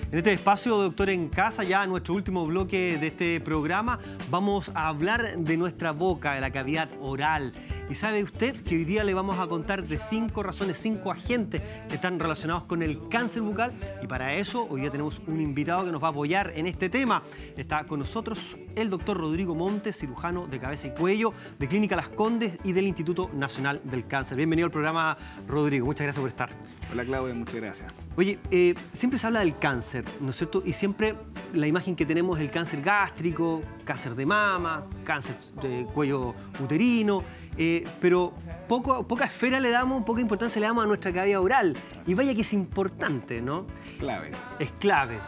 En este espacio, Doctor en Casa, ya en nuestro último bloque de este programa, vamos a hablar de nuestra boca, de la cavidad oral. Y sabe usted que hoy día le vamos a contar de 5 razones, 5 agentes que están relacionados con el cáncer bucal. Y para eso, hoy día tenemos un invitado que nos va a apoyar en este tema. Está con nosotros el doctor Rodrigo Montes, cirujano de cabeza y cuello, de Clínica Las Condes y del Instituto Nacional del Cáncer. Bienvenido al programa, Rodrigo. Muchas gracias por estar. Hola, Claudia. Muchas gracias. Oye, siempre se habla del cáncer, ¿no es cierto? Y siempre la imagen que tenemos es el cáncer gástrico, cáncer de mama, cáncer de cuello uterino, pero poca esfera le damos, poca importancia le damos a nuestra cavidad oral. Y vaya que es importante, ¿no? Clave. Es clave.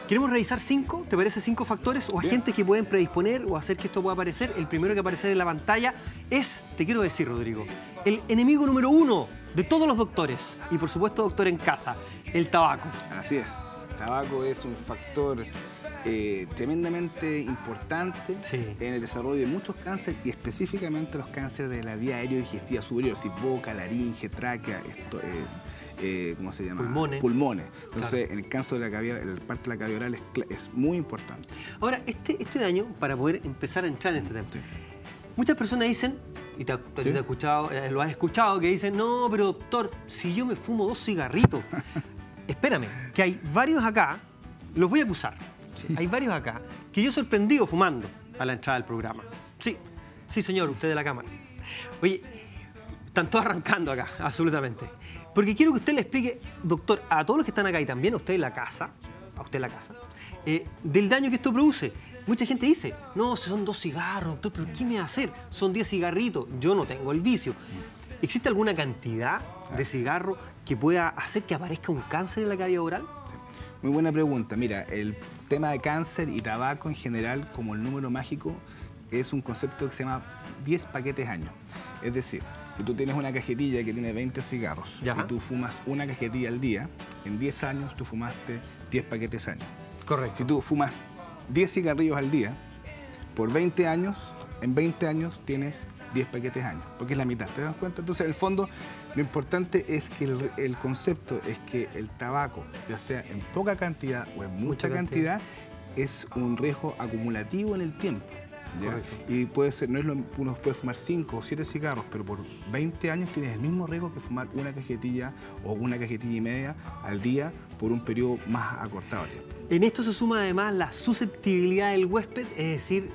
Queremos revisar 5, ¿te parece? 5 factores o agentes que pueden predisponer o hacer que esto pueda aparecer. El primero que aparece en la pantalla es, te quiero decir, Rodrigo, el enemigo número 1 de todos los doctores y, por supuesto, doctor en casa, el tabaco. Así es. El tabaco es un factor tremendamente importante en el desarrollo de muchos cánceres y específicamente los cánceres de la vía aerodigestiva superior, si boca, laringe, tráquea, ¿cómo se llama? Pulmones. Entonces, claro, en el caso de la cavidad, el parte de la cavidad oral es muy importante. Ahora, este daño, para poder empezar a entrar en este tema, muchas personas dicen, y te has escuchado, lo has escuchado, que dicen, no, pero doctor, si yo me fumo 2 cigarritos, espérame, que hay varios acá, los voy a acusar, hay varios acá, que yo he sorprendido fumando a la entrada del programa. Sí, señor, usted de la cámara. Oye, están todos arrancando acá, absolutamente. Porque quiero que usted le explique, doctor, a todos los que están acá y también a usted en la casa, del daño que esto produce. Mucha gente dice, no, si son 2 cigarros, doctor, pero ¿qué me va a hacer? Son 10 cigarritos, yo no tengo el vicio. ¿Existe alguna cantidad de cigarro que pueda hacer que aparezca un cáncer en la cavidad oral? Muy buena pregunta. Mira, el tema de cáncer y tabaco en general, como el número mágico, es un concepto que se llama 10 paquetes año. Es decir, que tú tienes una cajetilla que tiene 20 cigarros y tú fumas una cajetilla al día, en 10 años tú fumaste 10 paquetes año. Correcto. Si tú fumas 10 cigarrillos al día, por 20 años, en 20 años tienes 10 paquetes año, porque es la mitad, ¿te das cuenta? Entonces, en el fondo, lo importante es que el concepto es que el tabaco, ya sea en poca cantidad o en mucha cantidad, es un riesgo acumulativo en el tiempo. Y puede ser, no es uno puede fumar 5 o 7 cigarros, pero por 20 años tienes el mismo riesgo que fumar una cajetilla o una cajetilla y media al día por un periodo más acortado de tiempo. En esto se suma además la susceptibilidad del huésped, es decir,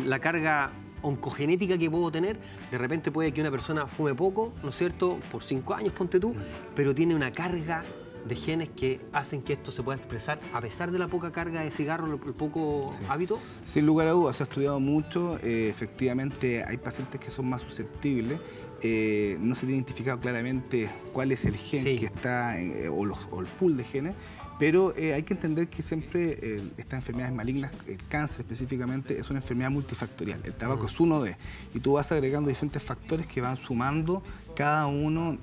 la carga oncogenética que puedo tener. De repente puede que una persona fume poco, ¿no es cierto?, por 5 años, ponte tú, pero tiene una carga de genes que hacen que esto se pueda expresar a pesar de la poca carga de cigarro, el poco hábito. Sin lugar a dudas, se ha estudiado mucho, efectivamente hay pacientes que son más susceptibles, no se tiene identificado claramente cuál es el gen que está, o el pool de genes, pero hay que entender que siempre estas enfermedades malignas, el cáncer específicamente, es una enfermedad multifactorial. El tabaco es uno de, y tú vas agregando diferentes factores que van sumando cada uno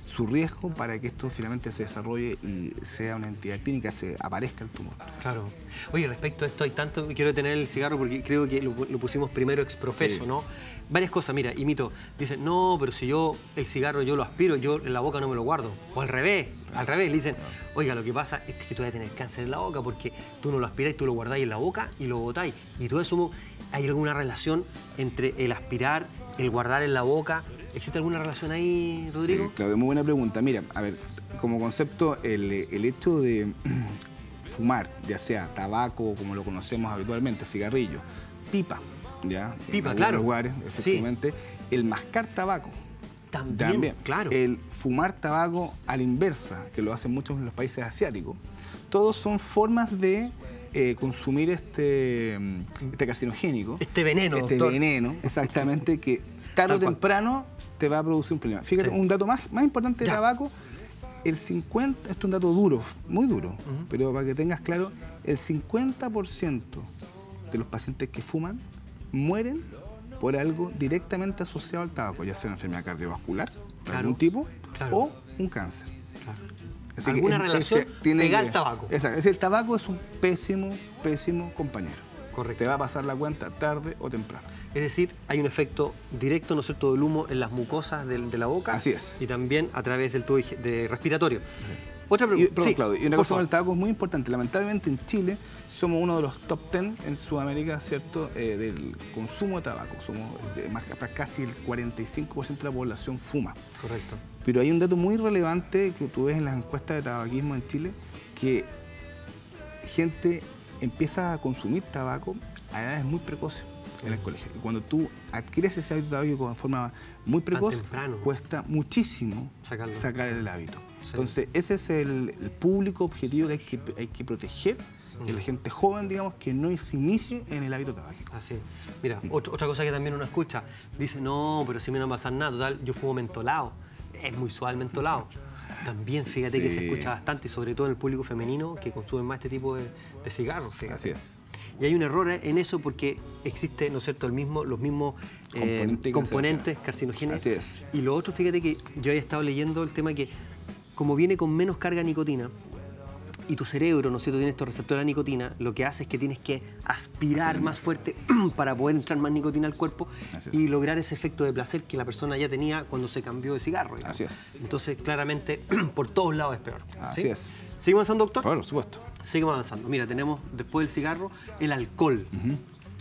su riesgo para que esto finalmente se desarrolle y sea una entidad clínica, se aparezca el tumor. Claro. Oye, respecto a esto hay tanto, quiero detener el cigarro porque creo que lo pusimos primero ex profeso, ¿no? Varias cosas, mira, imito, dicen, no, pero si yo el cigarro yo lo aspiro, yo en la boca no me lo guardo. O al revés, le dicen, oiga, lo que pasa es que tú vas a tener cáncer en la boca porque tú no lo aspiráis, tú lo guardáis en la boca y lo botáis. Y todo eso, ¿hay alguna relación entre el aspirar, el guardar en la boca? ¿Existe alguna relación ahí, Rodrigo? Sí, claro, muy buena pregunta. Mira, a ver, como concepto, el hecho de fumar, ya sea tabaco, como lo conocemos habitualmente, cigarrillo, pipa, ¿ya? Pipa, en claro. Lugares, efectivamente. El mascar tabaco. También, claro. El fumar tabaco a la inversa, que lo hacen muchos en los países asiáticos. Todos son formas de consumir este carcinogénico. Este veneno, doctor. Este veneno, exactamente, que tarde o temprano te va a producir un problema. Fíjate, un dato más importante del tabaco, el 50%, esto es un dato duro, muy duro, pero para que tengas claro, el 50% de los pacientes que fuman mueren por algo directamente asociado al tabaco, ya sea una enfermedad cardiovascular de algún tipo o un cáncer. Así ¿alguna relación pegada al tabaco? Exacto. Es decir, el tabaco es un pésimo compañero. Correcto. Te va a pasar la cuenta tarde o temprano. Es decir, hay un efecto directo, ¿no es cierto?, del humo en las mucosas de la boca. Así es. Y también a través del tubo respiratorio. Otra pregunta. Sí, Claudio, y una cosa con el tabaco es muy importante. Lamentablemente en Chile somos uno de los top 10 en Sudamérica, ¿cierto?, del consumo de tabaco. Somos casi el 45% de la población fuma. Correcto. Pero hay un dato muy relevante que tú ves en las encuestas de tabaquismo en Chile, que gente empieza a consumir tabaco a edades muy precoces en el colegio. Y cuando tú adquieres ese hábito tabaco de forma muy precoz, cuesta muchísimo sacar el hábito. Sí. Entonces, ese es el público objetivo que hay que proteger, que la gente joven, digamos, que no se inicie en el hábito tabáquico. Así es. Mira, otra cosa que también uno escucha, dice, no, pero si me no va a pasar nada, total, yo fumo mentolado. Es muy suave el mentolado. También fíjate que se escucha bastante, y sobre todo en el público femenino que consume más este tipo de cigarros. Fíjate. Así es. Y hay un error en eso porque existe, ¿no es cierto?, los mismos componentes carcinógenos. Así es. Y lo otro, fíjate que yo había estado leyendo el tema que como viene con menos carga de nicotina y tu cerebro, ¿no es cierto?, tiene estos receptores de la nicotina, lo que hace es que tienes que aspirar más fuerte para poder entrar más nicotina al cuerpo y lograr ese efecto de placer que la persona ya tenía cuando se cambió de cigarro. Digamos. Así es. Entonces, claramente, por todos lados es peor. Así es. ¿Seguimos avanzando, doctor? Por supuesto. Seguimos avanzando. Mira, tenemos después del cigarro el alcohol.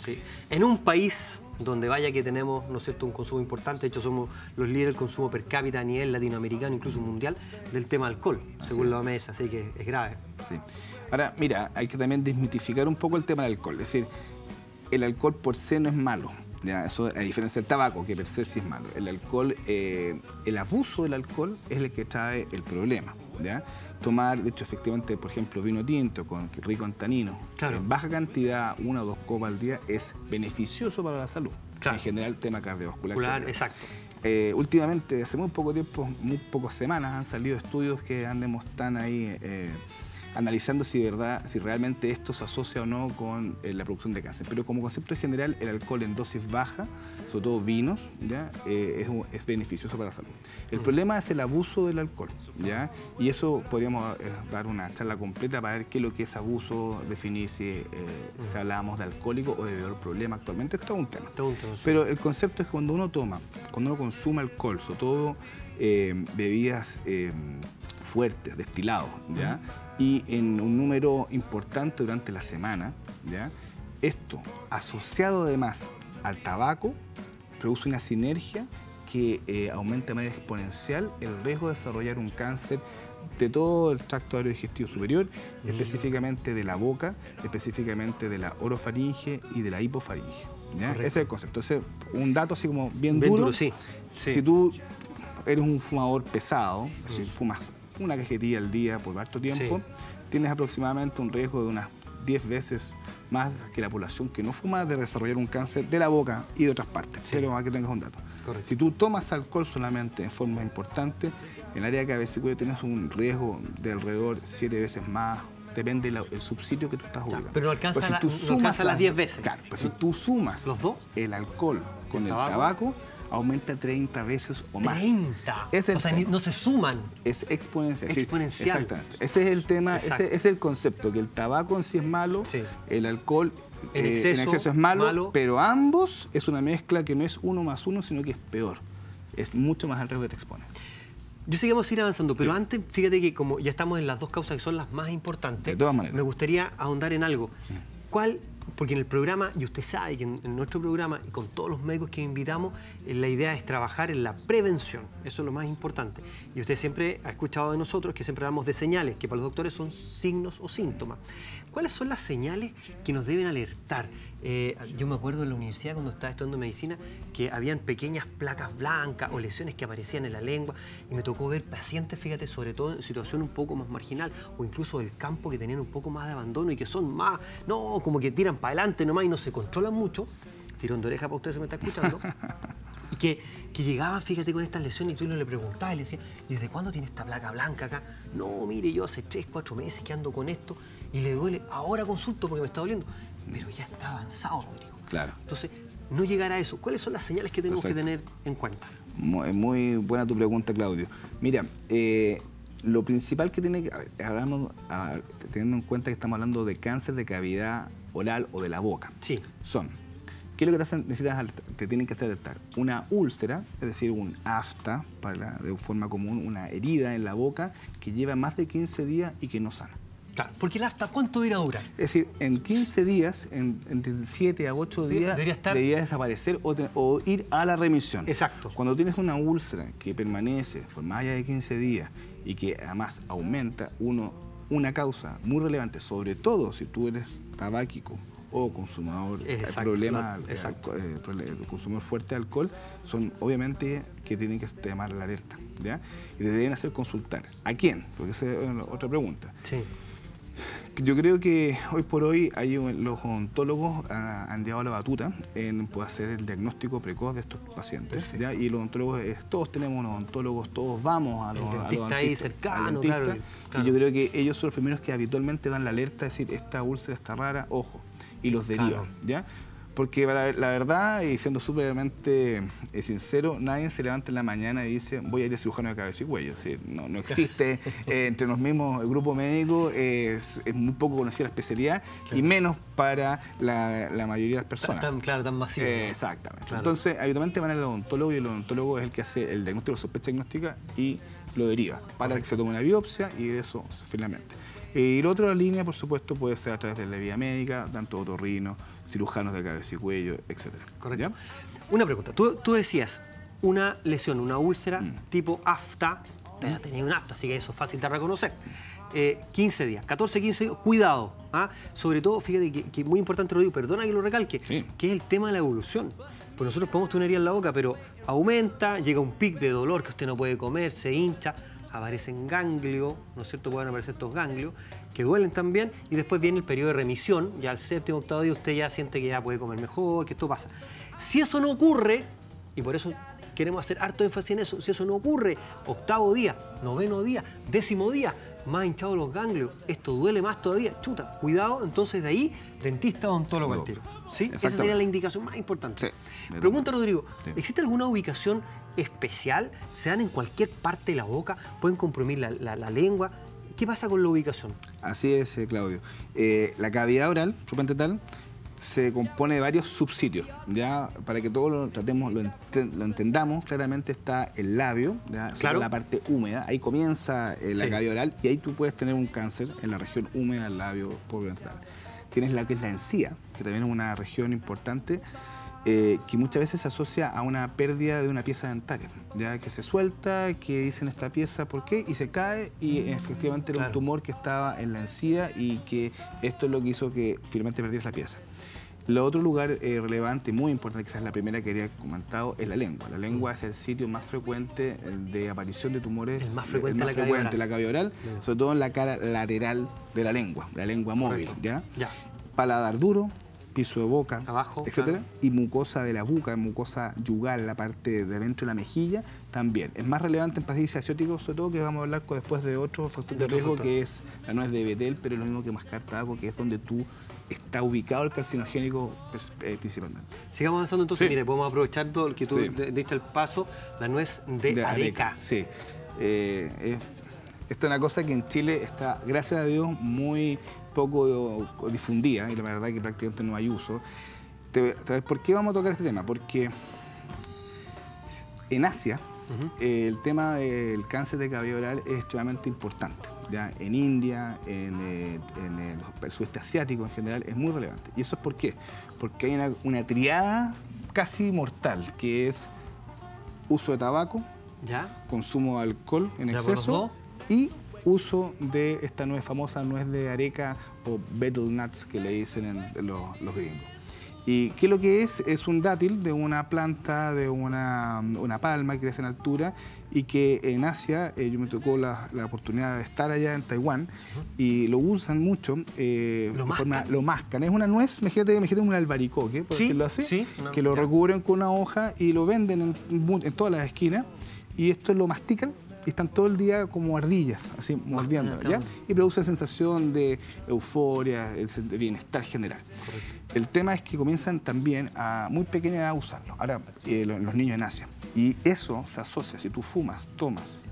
¿Sí? En un país donde vaya que tenemos, ¿no es cierto?, un consumo importante, de hecho somos los líderes del consumo per cápita a nivel latinoamericano, incluso mundial, del tema alcohol, según la OMS, así que es grave. Sí. Ahora, mira, hay que también desmitificar un poco el tema del alcohol, es decir, el alcohol por sí no es malo. ¿Ya? Eso, a diferencia del tabaco, que per se sí es malo. El alcohol, el abuso del alcohol es el que trae el problema. ¿Ya? Tomar, de hecho, efectivamente, por ejemplo, vino tinto rico en tanino, en baja cantidad, 1 o 2 copas al día, es beneficioso para la salud. En general, tema cardiovascular. Exacto. Últimamente, hace muy poco tiempo, muy pocas semanas, han salido estudios que están ahí analizando si realmente esto se asocia o no con la producción de cáncer. Pero como concepto general, el alcohol en dosis baja, sobre todo vinos, ¿ya? Es beneficioso para la salud. El problema es el abuso del alcohol, ¿ya? Y eso podríamos dar una charla completa para ver qué es lo que es abuso, definir si hablábamos de alcohólico o de bebedor problema actualmente. Esto es un tema. Pero el concepto es que cuando uno consume alcohol, sobre todo bebidas fuertes, destilados, ¿ya? Y en un número importante durante la semana, ¿ya? Esto, asociado además al tabaco, produce una sinergia que aumenta de manera exponencial el riesgo de desarrollar un cáncer de todo el tracto aerodigestivo superior, específicamente de la boca, específicamente de la orofaringe y de la hipofaringe. ¿Ya? Ese es el concepto. Entonces, un dato así como bien duro. Sí. Si tú eres un fumador pesado, si fumas una cajetilla al día por harto tiempo, tienes aproximadamente un riesgo de unas 10 veces más que la población que no fuma de desarrollar un cáncer de la boca y de otras partes. Pero aquí tengas un dato. Correcto. Si tú tomas alcohol solamente en forma importante, en el área de cabeza tienes un riesgo de alrededor 7 veces más, depende del subsidio que tú estás obligando. Pero no alcanza las 10 veces. Claro, pues si tú sumas ¿los dos? El alcohol con el tabaco, aumenta 30 veces o más. 30. O sea, no se suman. Es exponencial. Exponencial. Sí, exactamente. Ese es el tema, ese es el concepto, que el tabaco en sí es malo, el alcohol en exceso es malo, pero ambos es una mezcla que no es 1 más 1, sino que es peor. Es mucho más al riesgo que te expone. Yo seguimos ir avanzando, pero antes, fíjate que como ya estamos en las dos causas que son las más importantes, de todas maneras, me gustaría ahondar en algo. ¿Cuál? Porque en el programa, y usted sabe que en nuestro programa, y con todos los médicos que invitamos, la idea es trabajar en la prevención. Eso es lo más importante. Y usted siempre ha escuchado de nosotros que siempre hablamos de señales, que para los doctores son signos o síntomas. ¿Cuáles son las señales que nos deben alertar? Yo me acuerdo en la universidad, cuando estaba estudiando medicina, que habían pequeñas placas blancas o lesiones que aparecían en la lengua, y me tocó ver pacientes, fíjate, sobre todo en situación un poco más marginal, o incluso del campo, que tenían un poco más de abandono y que son más, no, como que tiran para adelante nomás y no se controlan mucho. Tirón de oreja para usted, se me está escuchando. Y que llegaban, fíjate, con estas lesiones, y tú le preguntabas y le decías, ¿desde cuándo tiene esta placa blanca acá? No, mire, yo hace 3, 4 meses que ando con esto y le duele. Ahora consulto porque me está doliendo. Pero ya está avanzado, Rodrigo. Claro. Entonces, no llegar a eso. ¿Cuáles son las señales que tenemos que tener en cuenta? Muy buena tu pregunta, Claudio. Mira, lo principal que tiene que... teniendo en cuenta que estamos hablando de cáncer de cavidad oral o de la boca. Sí. Son ¿Qué es lo que te tienen que hacer alertar? Una úlcera, es decir, un afta, de forma común, una herida en la boca que lleva más de 15 días y que no sana. Claro, porque el afta, ¿cuánto debería durar? Es decir, en 15 días, entre 7 a 8 días, debería desaparecer o ir a la remisión. Exacto. Cuando tienes una úlcera que permanece por más allá de 15 días y que además aumenta, una causa muy relevante, sobre todo si tú eres tabáquico o consumador, consumidor fuerte de alcohol, son obviamente que tienen que llamar la alerta, ¿ya? Y te deben hacer consultar. ¿A quién? Porque esa es otra pregunta. Sí. Yo creo que hoy por hoy los odontólogos han llevado la batuta en poder hacer el diagnóstico precoz de estos pacientes, ¿ya? Y los odontólogos, todos tenemos unos odontólogos, todos vamos a los dentista ahí cercano, claro. Y yo creo que ellos son los primeros que habitualmente dan la alerta, es decir, esta úlcera está rara, ojo, y los derivan, ¿ya? Porque la verdad, y siendo súpermente sincero, nadie se levanta en la mañana y dice voy a ir al cirujano de cabeza y cuello. Es decir, no existe entre los mismos, el grupo médico es muy poco conocida la especialidad, y menos para la mayoría de las personas. Tan masivo. Exactamente. Claro. Entonces, habitualmente van al odontólogo y el odontólogo es el que hace el diagnóstico de sospecha diagnóstica y lo deriva para que se tome una biopsia y de eso finalmente. Y la otra línea, por supuesto, puede ser a través de la vía médica, tanto otorrino, cirujanos de cabeza y cuello, etc. Correcto. ¿Ya? Una pregunta. Tú decías, una lesión, una úlcera tipo afta, tenía un afta, así que eso es fácil de reconocer. 15 días, 14, 15 días, cuidado. Sobre todo, fíjate que es muy importante, Rodrigo, perdona que lo recalque, que es el tema de la evolución. Pues nosotros podemos tener una herida en la boca, pero aumenta, llega un pic de dolor que usted no puede comer, se hincha, aparecen ganglios, ¿no es cierto? Pueden aparecer estos ganglios que duelen también, y después viene el periodo de remisión, ya al séptimo, octavo día usted ya siente que ya puede comer mejor, que esto pasa. Si eso no ocurre, y por eso queremos hacer harto énfasis en eso, si eso no ocurre, octavo día, noveno día, décimo día, más hinchados los ganglios, esto duele más todavía, chuta, cuidado, entonces de ahí, dentista, odontólogo al tiro. ¿Sí? Esa sería la indicación más importante. Sí. Pregunta, Rodrigo, ¿existe alguna ubicación especial? ¿Se dan en cualquier parte de la boca? ¿Pueden comprimir la lengua? ¿Qué pasa con la ubicación? Así es, Claudio. La cavidad oral, supradental, se compone de varios subsitios, ya para que todos lo tratemos, lo entendamos. Claramente está el labio, ¿ya? Claro. La parte húmeda, ahí comienza la cavidad oral, y ahí tú puedes tener un cáncer en la región húmeda del labio postdentatal. Tienes la que es la encía, que también es una región importante, que muchas veces se asocia a una pérdida de una pieza dentaria, ya que se suelta, que dicen esta pieza, ¿por qué? Y se cae, y efectivamente era un tumor que estaba en la encía, y que esto es lo que hizo que finalmente perdieras la pieza. El otro lugar relevante y muy importante, quizás la primera que había comentado, es la lengua. La lengua es el sitio más frecuente de aparición de tumores. El más frecuente de la cavidad oral, sobre todo en la cara lateral de la lengua móvil, ¿ya? Paladar duro, piso de boca, abajo, etcétera, y mucosa de la boca, mucosa yugal, la parte de dentro de la mejilla, también. Es más relevante en pacientes asiáticos, sobre todo, que vamos a hablar después de otro factor de riesgo, que es la nuez de Betel, pero es lo mismo que mascar tabaco, que es donde está ubicado el carcinogénico principalmente. Sigamos avanzando entonces. Mire, podemos aprovechar todo el que tú diste el paso, la nuez de areca. Sí. Esta es una cosa que en Chile está, gracias a Dios, muy poco difundida, y la verdad que prácticamente no hay uso. ¿Sabes por qué vamos a tocar este tema? Porque en Asia el tema del cáncer de cavidad oral es extremadamente importante. ¿Ya? En India, en el sudeste asiático en general, es muy relevante. ¿Y eso es por qué? Porque hay una triada casi mortal, que es uso de tabaco, consumo de alcohol en exceso y uso de esta famosa nuez de areca, o betel nuts, que le dicen los gringos. ¿Y qué es lo que es? Es un dátil de una planta, de una palma que crece en altura, y que en Asia, yo me tocó la oportunidad de estar allá en Taiwán, y lo usan mucho, lo mascan. Es una nuez, imagínate un albaricoque, por decirlo así, que lo recubren con una hoja y lo venden en todas las esquinas, y esto lo mastican, y están todo el día como ardillas, así mordiendo, ¿ya? Y produce sensación de euforia, de bienestar general. Correcto. El tema es que comienzan también a muy pequeña edad a usarlo. Ahora, los niños en Asia. Y eso se asocia, si tú fumas, tomas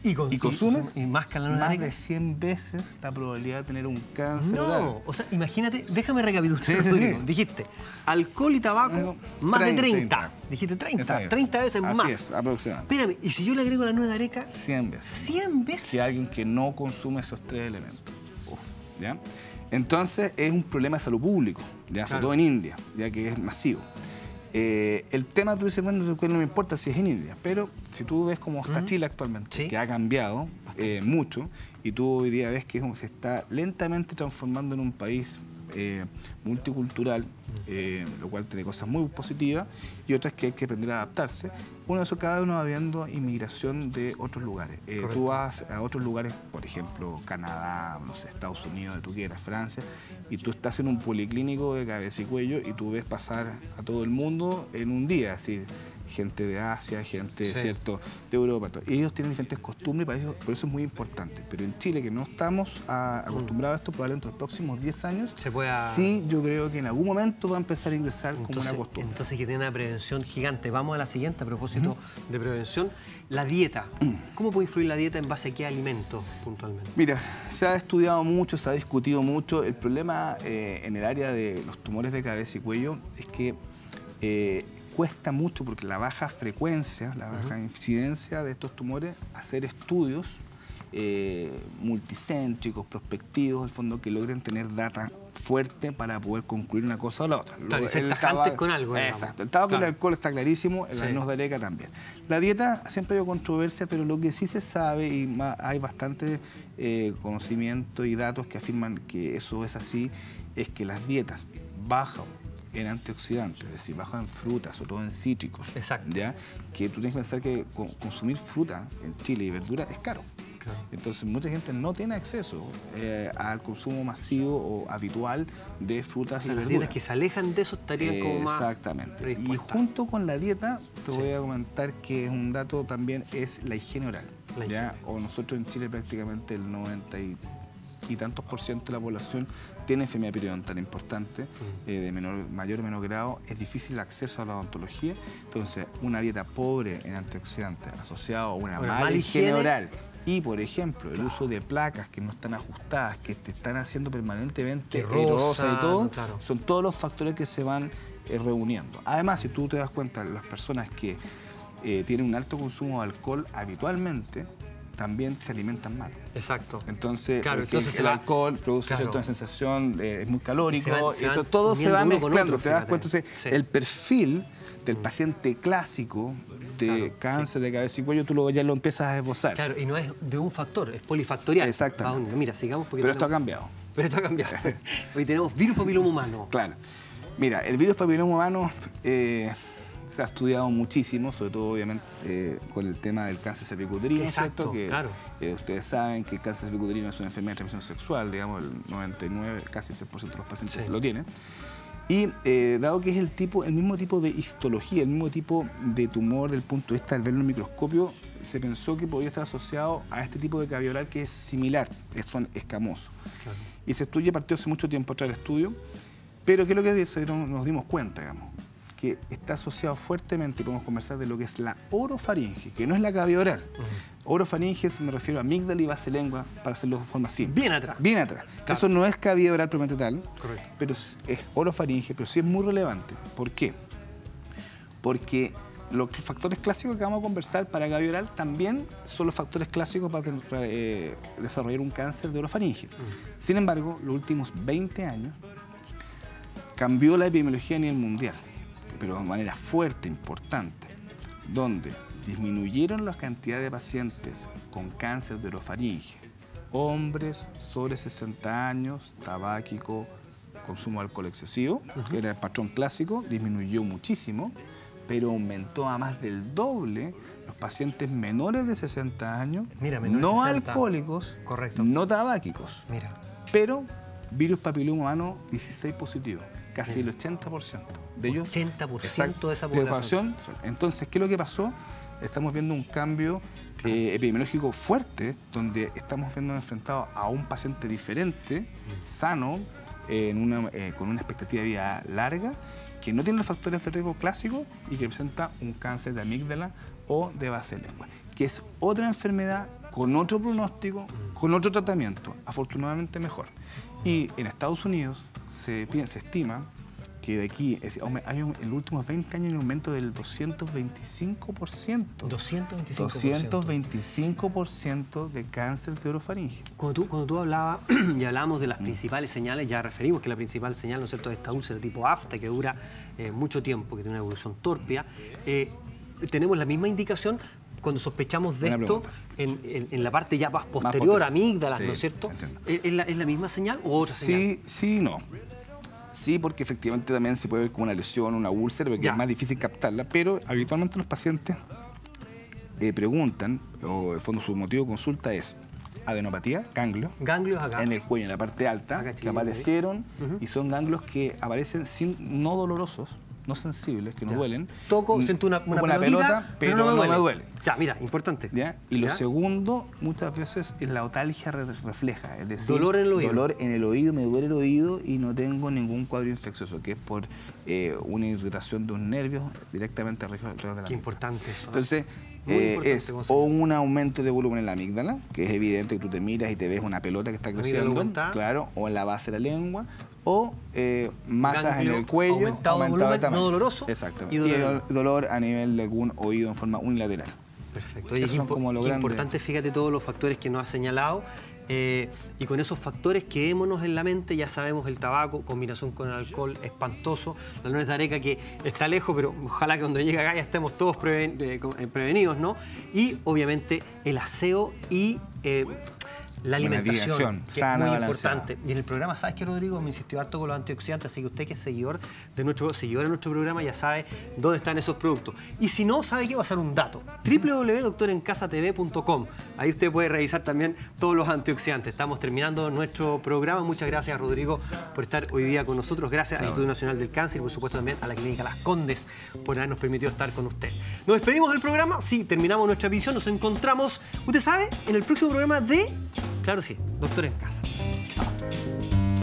y consumes y más que la nuez de más areca. de 100 veces la probabilidad de tener un cáncer No, oral. o sea, imagínate, déjame recapitular. Sí, sí, Rodrigo. sí. Dijiste, alcohol y tabaco, más de 30. Dijiste 30 veces Así más. es, aproximadamente. Espérame, ¿y si yo le agrego la nuez de areca? 100 veces. 100 veces. Que alguien que no consume esos 3 elementos. Uf, ¿ya? Entonces es un problema de salud público, ya, sobre todo en India, ya que es masivo. El tema, tú dices, bueno, no me importa si es en India, pero si tú ves cómo está Chile actualmente, que ha cambiado mucho, y tú hoy día ves que se está lentamente transformando en un país multicultural, lo cual tiene cosas muy positivas y otras que hay que aprender a adaptarse. Uno de esos, cada uno va viendo inmigración de otros lugares. Tú vas a otros lugares, por ejemplo, Canadá, no sé, Estados Unidos, donde tú quieras, Francia, y tú estás en un policlínico de cabeza y cuello y tú ves pasar a todo el mundo en un día, así, gente de Asia, gente ¿cierto? De Europa. Ellos tienen diferentes costumbres, por eso es muy importante. Pero en Chile, que no estamos acostumbrados a esto, probablemente en los próximos 10 años, sí, yo creo que en algún momento va a empezar a ingresar como una costumbre. Entonces que tiene una prevención gigante. Vamos a la siguiente a propósito de prevención. La dieta. ¿Cómo puede influir la dieta en base a qué alimentos puntualmente? Mira, se ha estudiado mucho, se ha discutido mucho. El problema en el área de los tumores de cabeza y cuello es que cuesta mucho, porque la baja frecuencia, la baja incidencia de estos tumores, hacer estudios multicéntricos, prospectivos, al fondo, que logren tener data fuerte para poder concluir una cosa o la otra. Claro, y ser tajantes con algo. Exacto, el tabaco y el alcohol está clarísimo, el nuez de areca también. La dieta siempre hay controversia, pero lo que sí se sabe, y hay bastante conocimiento y datos que afirman que eso es así, es que las dietas bajas en antioxidantes, es decir, bajas en frutas, sobre todo en cítricos. ¿Ya? Que tú tienes que pensar que consumir fruta en Chile y verdura es caro. Entonces mucha gente no tiene acceso al consumo masivo o habitual de frutas y verduras. Las dietas que se alejan de eso estarían como más... Exactamente. Y junto con la dieta, te voy a comentar que un dato también es la higiene oral. ¿Ya? O nosotros en Chile prácticamente el 90 y tantos % de la población tiene enfermedad periodontal importante, de mayor o menor grado. Es difícil el acceso a la odontología. Entonces, una dieta pobre en antioxidantes asociada a una mala higiene oral y, por ejemplo, el uso de placas que no están ajustadas, que te están haciendo permanentemente erosas y todo, son todos los factores que se van reuniendo. Además, si tú te das cuenta, las personas que tienen un alto consumo de alcohol habitualmente también se alimentan mal. Exacto. Entonces, el alcohol produce una sensación, es muy calórico, todo se va mezclando. Te das cuenta, el perfil del paciente clásico de cáncer de cabeza y cuello, tú ya lo empiezas a esbozar. Claro, y no es de un factor, es polifactorial. Exactamente. Mira, sigamos porque Pero esto ha cambiado. Pero esto ha cambiado. Hoy tenemos virus papiloma humano. Claro. Mira, el virus papiloma humano se ha estudiado muchísimo, sobre todo obviamente con el tema del cáncer cervicuterino, ¿cierto? Que ustedes saben que el cáncer cervicuterino es una enfermedad de transmisión sexual, digamos, el 99, casi 6% de los pacientes lo tienen. Y dado que es el mismo tipo de histología, el mismo tipo de tumor del punto de vista del verlo en el microscopio, se pensó que podía estar asociado a este tipo de cavidad oral que es similar, son escamosos. Y se estudia, partió hace mucho tiempo atrás el estudio, pero ¿qué es lo que nos dimos cuenta, digamos? Que está asociado fuertemente, y podemos conversar de lo que es la orofaringe, que no es la cavidad oral. Orofaringe, me refiero a amígdala y base lengua, para hacerlo de forma simple. Bien atrás. Bien atrás. Claro. Eso no es cavidad oral propiamente tal, pero es orofaringe, pero sí es muy relevante. ¿Por qué? Porque los factores clásicos que vamos a conversar para cavidad oral también son los factores clásicos para desarrollar un cáncer de orofaringe. Sin embargo, los últimos 20 años cambió la epidemiología a nivel mundial, pero de manera fuerte, importante, donde disminuyeron la cantidad de pacientes con cáncer de orofaringe, hombres sobre 60 años, tabáquico, consumo de alcohol excesivo, que era el patrón clásico, disminuyó muchísimo, pero aumentó a más del doble los pacientes menores de 60 años, no alcohólicos, no tabáquicos, pero virus papiloma humano 16 positivo, casi el 80%. De ellos, 80% de esa población. Entonces, ¿qué es lo que pasó? Estamos viendo un cambio epidemiológico fuerte, donde estamos viendo enfrentado a un paciente diferente, sano, con una expectativa de vida larga, que no tiene los factores de riesgo clásicos y que presenta un cáncer de amígdala o de base de lengua. que es otra enfermedad con otro pronóstico, con otro tratamiento, afortunadamente mejor. Y en Estados Unidos se estima que de aquí, en los últimos 20 años, hay un aumento del 225%. 225% de cáncer de orofaringe. Cuando tú hablabas y hablábamos de las principales señales, ya referimos que la principal señal, ¿no es cierto?, de esta úlcera tipo afta, que dura mucho tiempo, que tiene una evolución tórpida. Tenemos la misma indicación cuando sospechamos de esto en la parte ya más posterior, amígdalas, sí, ¿no es cierto? ¿Es la misma señal o otra señal? Sí, no. Sí, porque efectivamente también se puede ver como una lesión, una úlcera, porque es más difícil captarla, pero habitualmente los pacientes preguntan, o en el fondo su motivo de consulta es adenopatía, ganglios acá en el cuello, en la parte alta, acá, que aparecieron y son ganglios que aparecen no dolorosos, no sensibles, que no duelen. Siento una pelota, pero no me duele. Ya, mira, importante. ¿Ya? Y lo segundo, muchas veces, es la otalgia refleja, es decir, dolor en el oído. Dolor en el oído, me duele el oído y no tengo ningún cuadro infeccioso, que es por una irritación de un nervio directamente alrededor de la amígdala. Qué importante eso. Entonces, es o un aumento de volumen en la amígdala, que es evidente que tú te miras y te ves una pelota que está creciendo, claro, o en la base de la lengua, o masas en el cuello, aumentado volumen, no doloroso. Exactamente. Y dolor a nivel de algún oído en forma unilateral. Perfecto. Oye, qué importante, fíjate todos los factores que nos has señalado. Y con esos factores quedémonos en la mente, ya sabemos el tabaco, combinación con el alcohol, espantoso, la nuez de areca que está lejos, pero ojalá que cuando llegue acá ya estemos todos prevenidos, ¿no? Y obviamente el aseo y la alimentación, que sana, es muy importante. Y en el programa, ¿sabes qué, Rodrigo? Me insistió harto con los antioxidantes, así que usted que es seguidor de nuestro programa ya sabe dónde están esos productos. Y si no, ¿sabe qué? Va a ser un dato. www.doctorencasatv.com. Ahí usted puede revisar también todos los antioxidantes. Estamos terminando nuestro programa. Muchas gracias, Rodrigo, por estar hoy día con nosotros. Gracias al Instituto Nacional del Cáncer y, por supuesto, también a la Clínica Las Condes por habernos permitido estar con usted. Nos despedimos del programa. Sí, terminamos nuestra visión. Nos encontramos, usted sabe, en el próximo programa de... Claro sí, Doctor en Casa.